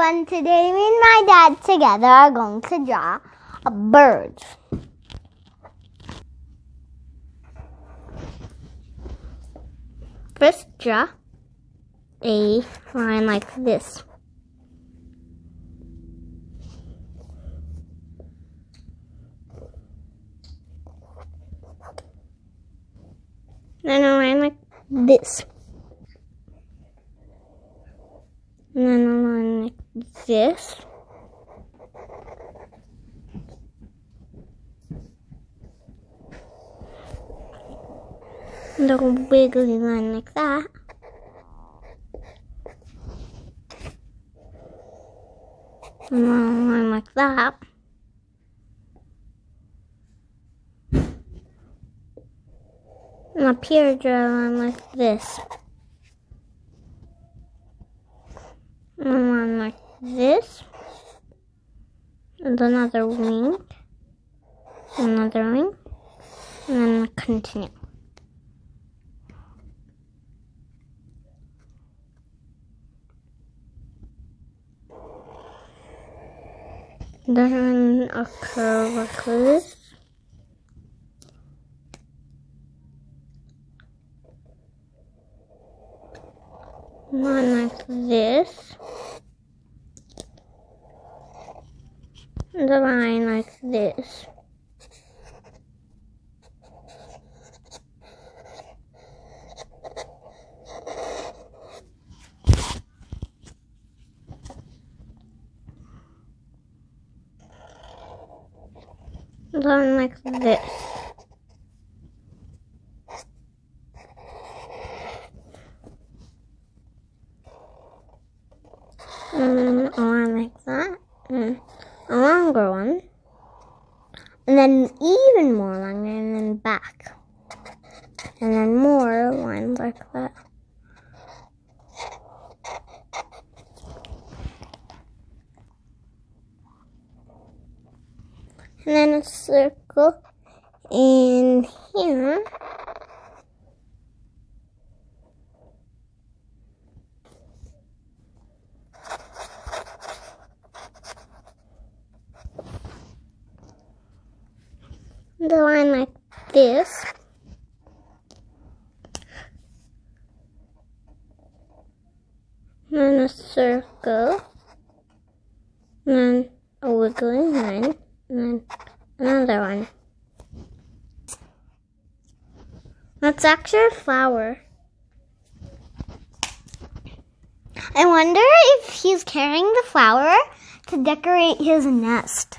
everyone, today me and my dad together are going to draw a bird. First, draw a line like this. Then a line like this. And then a line like this. And a wiggly line like that. And then a line like that. And up here, draw a line like this. And a line like this. And another wing. Another wing. And then continue. Then a curve like this. One like this. And a line like this. Line like this. And then a line like that. And a longer one. And then even more longer, and then back. And then more lines like that. And then a circle in here. The line like this. And then a circle. And then a wiggly line. And then another one. That's actually a flower. I wonder if he's carrying the flower to decorate his nest.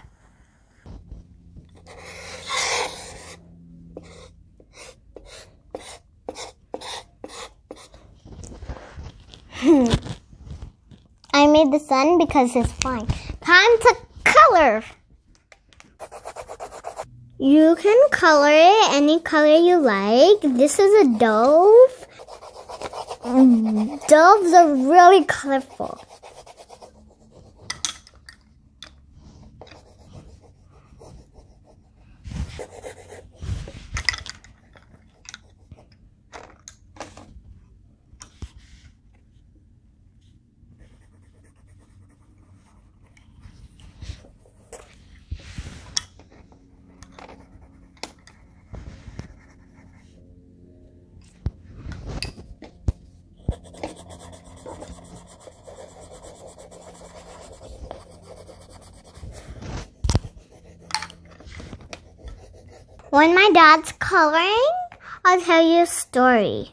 I made the sun because it's flying. Time to color. You can color it any color you like. This is a dove. Doves are really colorful. When my dad's coloring, I'll tell you a story.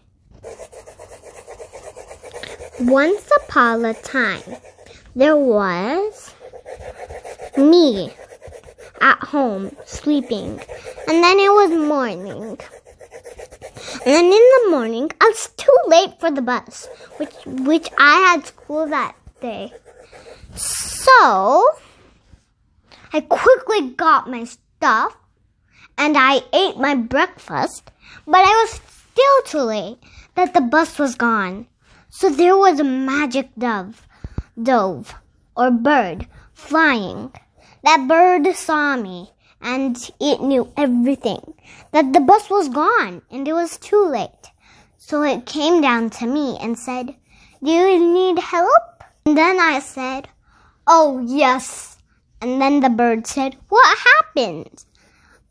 Once upon a time, there was me at home sleeping, and then it was morning. And then in the morning, I was too late for the bus, which I had school that day. So, I quickly got my stuff, and I ate my breakfast, but I was still too late that the bus was gone. So there was a magic dove, or bird, flying. That bird saw me, and it knew everything, that the bus was gone, and it was too late. So it came down to me and said, "Do you need help?" And then I said, "Oh, yes." And then the bird said, "What happened?"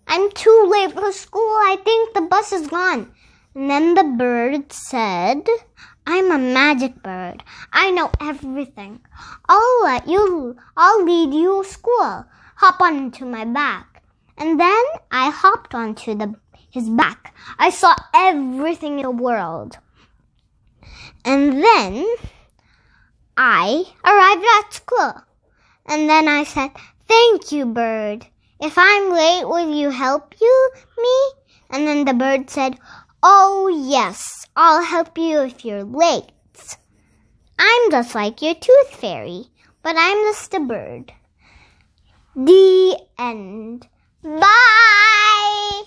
"I'm too late for school. I think the bus is gone." And then the bird said, "I'm a magic bird. I know everything. I'll lead you to school. Hop onto my back." And then I hopped onto his back. I saw everything in the world. And then I arrived at school. And then I said, "Thank you, bird. If I'm late, will you help me?" And then the bird said, "Oh, yes, I'll help you if you're late. I'm just like your tooth fairy, but I'm just a bird." The end. Bye!